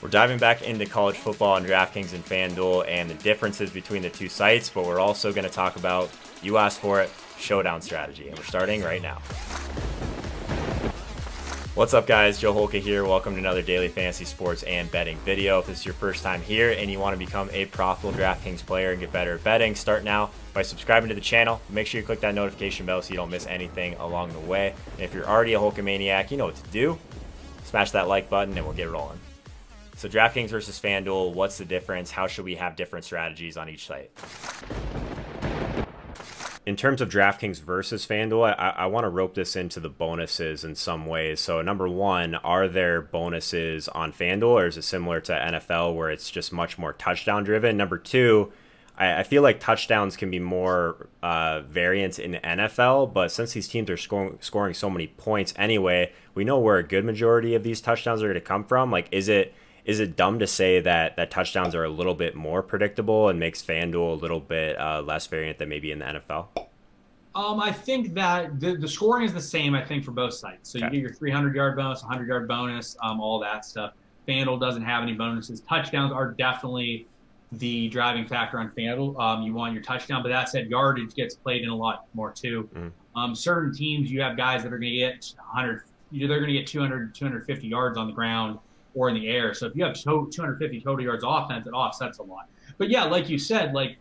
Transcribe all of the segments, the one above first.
We're diving back into college football on DraftKings and FanDuel and the differences between the two sites, but we're also going to talk about, you asked for it, showdown strategy, and we're starting right now. What's up, guys? Joe Holka here. Welcome to another daily fantasy sports and betting video. If this is your first time here and you want to become a profitable DraftKings player and get better at betting, start now by subscribing to the channel. Make sure you click that notification bell so you don't miss anything along the way. And if you're already a Holkamaniac, you know what to do. Smash that like button and we'll get rolling. So DraftKings versus FanDuel, what's the difference? How should we have different strategies on each site? In terms of DraftKings versus FanDuel, I want to rope this into the bonuses in some ways. So number one, are there bonuses on FanDuel, or is it similar to NFL where it's just much more touchdown driven? Number two, I feel like touchdowns can be more variance in the NFL, but since these teams are scoring so many points anyway, we know where a good majority of these touchdowns are going to come from. Like, is it dumb to say that touchdowns are a little bit more predictable and makes FanDuel a little bit less variant than maybe in the NFL? I think that the scoring is the same, I think, for both sites. So you get your 300-yard bonus, 100-yard bonus, all that stuff. FanDuel doesn't have any bonuses. Touchdowns are definitely the driving factor on FanDuel. You want your touchdown, but that said, yardage gets played in a lot more too. Certain teams, you have guys that are going to get 100, they're going to get 200, 250 yards on the ground or in the air. So if you have 250 total yards offense, it offsets a lot. But yeah, like you said, like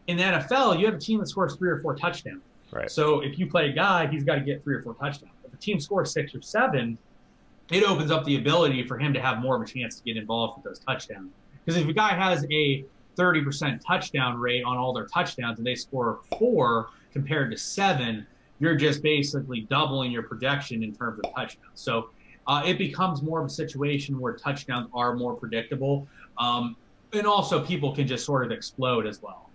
in the NFL, you have a team that scores 3 or 4 touchdowns. Right. So if you play a guy, he's got to get 3 or 4 touchdowns. If a team scores 6 or 7, it opens up the ability for him to have more of a chance to get involved with those touchdowns. Because if a guy has a 30% touchdown rate on all their touchdowns and they score 4 compared to 7, you're just basically doubling your projection in terms of touchdowns. So it becomes more of a situation where touchdowns are more predictable. And also people can just sort of explode as well.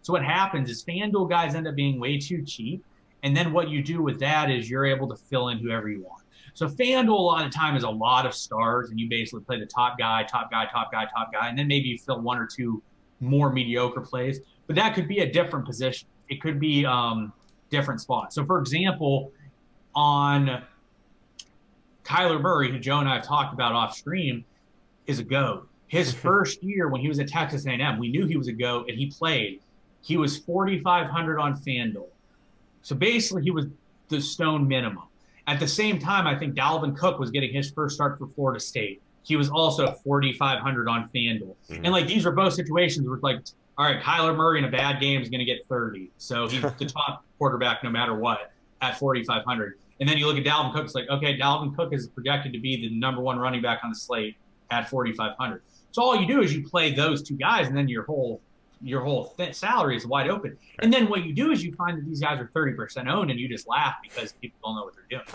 So what happens is FanDuel guys end up being way too cheap. And then what you do with that is you're able to fill in whoever you want. So FanDuel a lot of the time is a lot of stars, and you basically play the top guy, top guy, top guy, top guy, and then maybe you fill 1 or 2 more mediocre plays. But that could be a different position. It could be different spots. So for example, on Kyler Murray, who Joe and I have talked about off stream, is a GOAT. His first year when he was at Texas A&M, we knew he was a GOAT, and he played. He was 4,500 on FanDuel. So basically, he was the stone minimum. At the same time, I think Dalvin Cook was getting his first start for Florida State. He was also 4,500 on FanDuel. And like these were both situations where like, all right, Kyler Murray in a bad game is going to get 30. So he's the top quarterback no matter what at 4,500. And then you look at Dalvin Cook, it's like, okay, Dalvin Cook is projected to be the #1 running back on the slate at 4,500. So all you do is you play those 2 guys, and then your whole salary is wide open. And then what you do is you find that these guys are 30% owned, and you just laugh because people don't know what they're doing.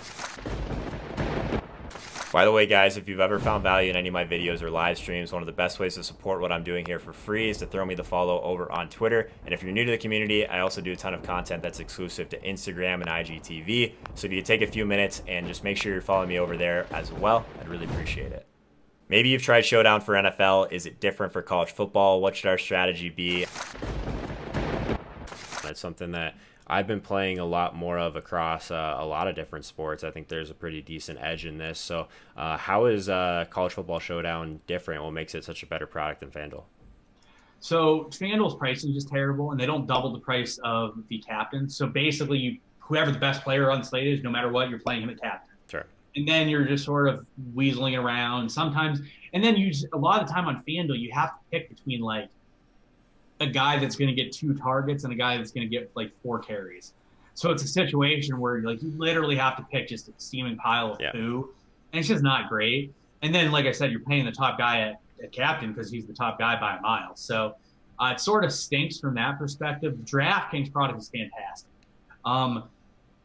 By the way, guys, if you've ever found value in any of my videos or live streams, one of the best ways to support what I'm doing here for free is to throw me the follow over on Twitter. And if you're new to the community, I also do a ton of content that's exclusive to Instagram and IGTV. So if you take a few minutes and just make sure you're following me over there as well, I'd really appreciate it. Maybe you've tried Showdown for NFL. Is it different for college football? What should our strategy be? That's something that I've been playing a lot more of across a lot of different sports. I think there's a pretty decent edge in this. So how is college football Showdown different? What makes it such a better product than FanDuel? So FanDuel's pricing is just terrible, and they don't double the price of the captain. So basically, whoever the best player on the slate is, no matter what, you're playing him at captain. Sure. And then you're just sort of weaseling around sometimes. And then a lot of the time on FanDuel, you have to pick between like a guy that's going to get 2 targets and a guy that's going to get like 4 carries. So it's a situation where like you literally have to pick just a steaming pile of poo, and it's just not great. And then, like I said, you're paying the top guy at captain because he's the top guy by a mile. So it sort of stinks from that perspective. The DraftKings product is fantastic.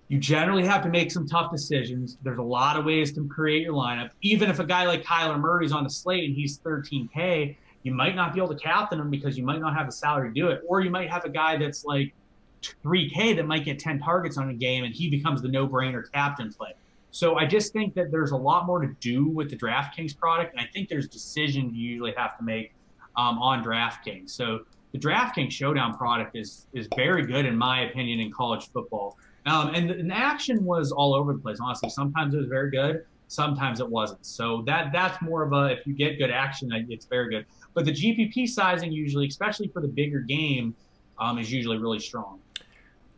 You generally have to make some tough decisions. There's a lot of ways to create your lineup. Even if a guy like Kyler Murray's on the slate and he's 13K, you might not be able to captain him because you might not have the salary to do it. Or you might have a guy that's like 3K that might get 10 targets on a game and he becomes the no-brainer captain play. So I just think that there's a lot more to do with the DraftKings product. And I think there's decisions you usually have to make on DraftKings. So the DraftKings Showdown product is very good, in my opinion, in college football. And the action was all over the place, honestly. Sometimes it was very good. sometimes it wasn't. So that's more of a, if you get good action, it's very good. But the GPP sizing usually, especially for the bigger game, is usually really strong.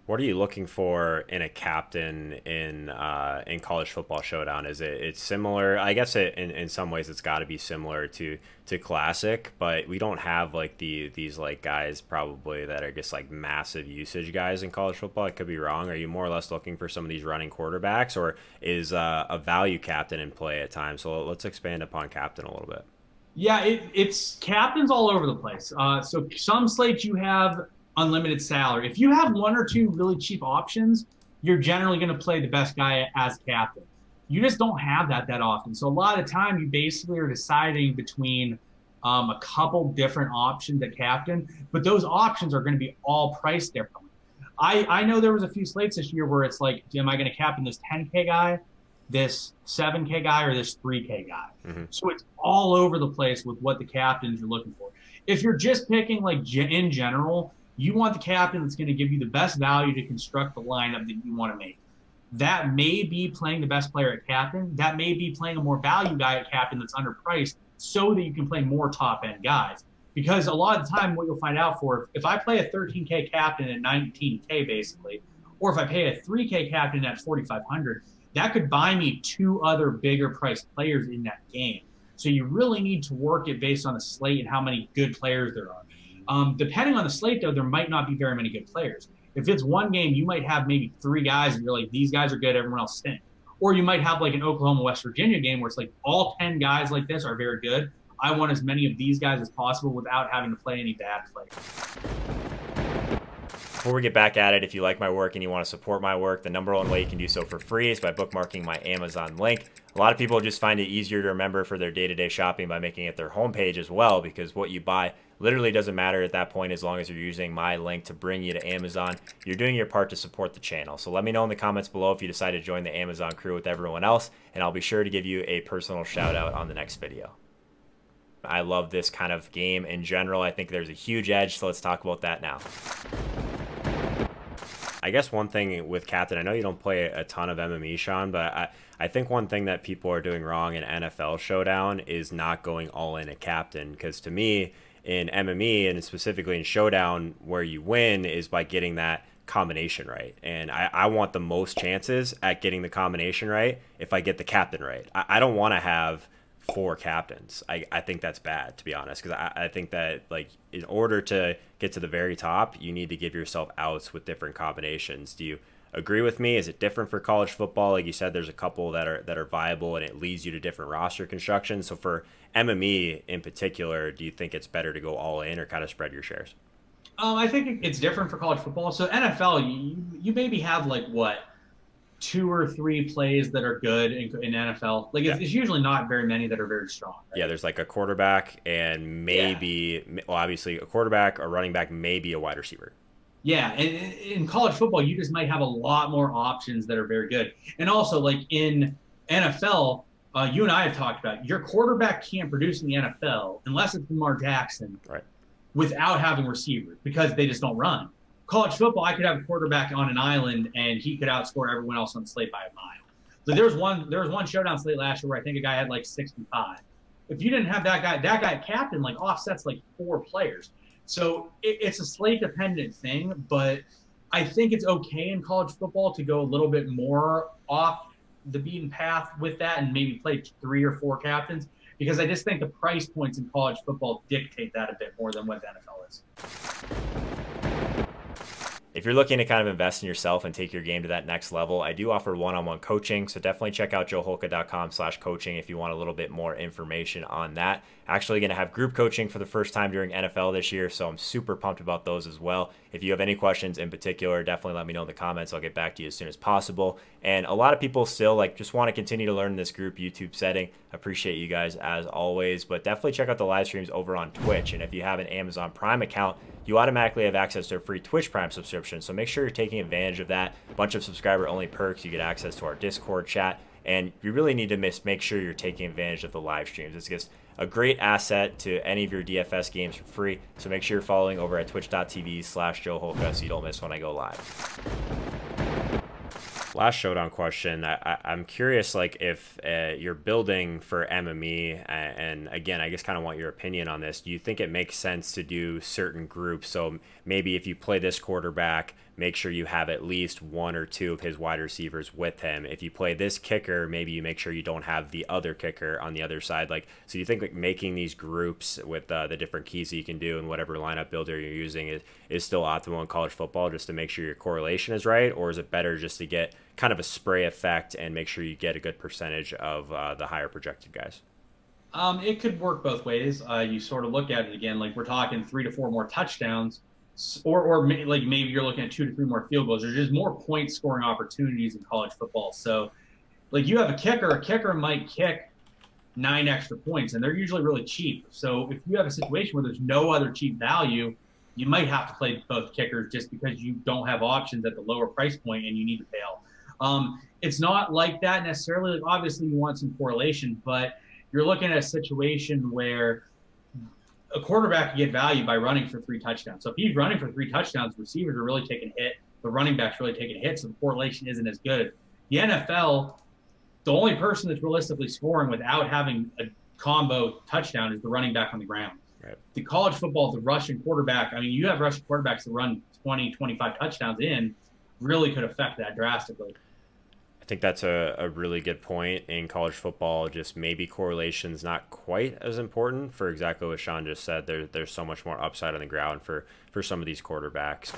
What are you looking for in a captain in college football showdown? Is it's similar? I guess in some ways it's got to be similar to classic, but we don't have like these like guys probably that are just like massive usage guys in college football. I could be wrong. Are you more or less looking for some of these running quarterbacks, or is a value captain in play at times? So let's expand upon captain a little bit. Yeah, it's captains all over the place. So some slates you have unlimited salary. If you have one or two really cheap options, you're generally going to play the best guy as captain. You just don't have that often. So a lot of the time, you basically are deciding between a couple different options at captain, but those options are going to be all priced differently. I know there was a few slates this year where it's like, am I going to captain this 10K guy, this 7K guy, or this 3K guy? Mm-hmm. So it's all over the place with what the captains you're looking for. If you're just picking like in general, you want the captain that's going to give you the best value to construct the lineup that you want to make. That may be playing the best player at captain. That may be playing a more value guy at captain that's underpriced so that you can play more top-end guys. Because a lot of the time what you'll find out if I play a 13K captain at 19K basically, or if I pay a 3K captain at 4,500, that could buy me two other bigger priced players in that game. So you really need to work it based on the slate and how many good players there are. Depending on the slate, though, there might not be very many good players. If it's one game, you might have maybe three guys and you're like, these guys are good, everyone else stinks. Or you might have like an Oklahoma-West Virginia game where it's like all 10 guys like this are very good. I want as many of these guys as possible without having to play any bad players. Before we get back at it, if you like my work and you want to support my work, the number one way you can do so for free is by bookmarking my Amazon link. A lot of people just find it easier to remember for their day-to-day shopping by making it their homepage as well, because what you buy literally doesn't matter at that point as long as you're using my link to bring you to Amazon. You're doing your part to support the channel. So let me know in the comments below if you decide to join the Amazon crew with everyone else, and I'll be sure to give you a personal shout out on the next video. I love this kind of game in general. I think there's a huge edge, so let's talk about that now. I guess one thing with captain, I know you don't play a ton of MME, Sean, but I think one thing that people are doing wrong in NFL Showdown is not going all in at captain, because to me, in MME and specifically in Showdown, where you win is by getting that combination right. And I want the most chances at getting the combination right if I get the captain right. I don't want to have 4 captains. I think that's bad, to be honest, because I think that like in order to get to the very top, you need to give yourself outs with different combinations. Do you agree with me? Is it different for college football? Like you said, there's a couple that are viable and it leads you to different roster construction. So for MME in particular, do you think it's better to go all in or kind of spread your shares? I think it's different for college football. So NFL, you maybe have like what, 2 or 3 plays that are good in NFL. Like it's usually not very many that are very strong. Right? Yeah, there's like a quarterback and maybe, well, obviously a quarterback, a running back, maybe a wide receiver. Yeah, and in college football, you just might have a lot more options that are very good. And also, like in NFL, you and I have talked about, your quarterback can't produce in the NFL unless it's Lamar Jackson, right, without having receivers because they just don't run. College football, I could have a quarterback on an island and he could outscore everyone else on the slate by a mile. So there was one showdown slate last year where I think a guy had like 65. If you didn't have that guy captain like offsets like 4 players. So it's a slate dependent thing, but I think it's okay in college football to go a little bit more off the beaten path with that and maybe play 3 or 4 captains, because I just think the price points in college football dictate that a bit more than what the NFL is. If you're looking to kind of invest in yourself and take your game to that next level, I do offer one-on-one coaching, so definitely check out joeholka.com/coaching if you want a little bit more information on that. Actually going to have group coaching for the first time during NFL this year, so I'm super pumped about those as well. If you have any questions in particular, definitely let me know in the comments. I'll get back to you as soon as possible. And a lot of people still like just want to continue to learn in this group YouTube setting. Appreciate you guys as always, but definitely check out the live streams over on Twitch. And if you have an Amazon Prime account, you automatically have access to a free Twitch Prime subscription, so make sure you're taking advantage of that. A bunch of subscriber-only perks. You get access to our Discord chat, and you really need to make sure you're taking advantage of the live streams. It's just a great asset to any of your DFS games for free, so make sure you're following over at twitch.tv/joeholka so you don't miss when I go live. Last showdown question. I'm curious, like, if you're building for MME, and again, I just kind of want your opinion on this. Do you think it makes sense to do certain groups? So maybe if you play this quarterback, make sure you have at least one or two of his wide receivers with him. If you play this kicker, maybe you make sure you don't have the other kicker on the other side. Like, so you think like making these groups with the different keys that you can do and whatever lineup builder you're using is still optimal in college football, just to make sure your correlation is right? Or is it better just to get kind of a spray effect and make sure you get a good percentage of the higher projected guys? It could work both ways. You sort of look at it again, like we're talking 3 to 4 more touchdowns, or like maybe you're looking at 2 to 3 more field goals. There's just more point scoring opportunities in college football. So, like you have a kicker might kick 9 extra points, and they're usually really cheap. So if you have a situation where there's no other cheap value, you might have to play both kickers just because you don't have options at the lower price point and you need to bail. It's not like that necessarily. Like obviously, you want some correlation, but you're looking at a situation where a quarterback can get value by running for 3 touchdowns. So if he's running for 3 touchdowns, receivers are really taking a hit. The running back's really taking a hit, so the correlation isn't as good. The NFL, the only person that's realistically scoring without having a combo touchdown is the running back on the ground. Right. The college football, the rushing quarterback, I mean, you have rushing quarterbacks that run 20, 25 touchdowns in, really could affect that drastically. I think that's a really good point in college football. Just maybe correlation's not quite as important for exactly what Sean just said. There's so much more upside on the ground for some of these quarterbacks.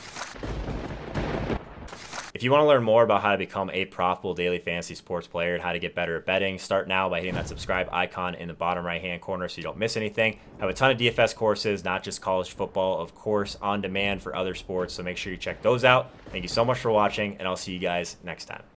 If you want to learn more about how to become a profitable daily fantasy sports player and how to get better at betting, start now by hitting that subscribe icon in the bottom right-hand corner so you don't miss anything. I have a ton of DFS courses, not just college football, of course, on demand for other sports, so make sure you check those out. Thank you so much for watching, and I'll see you guys next time.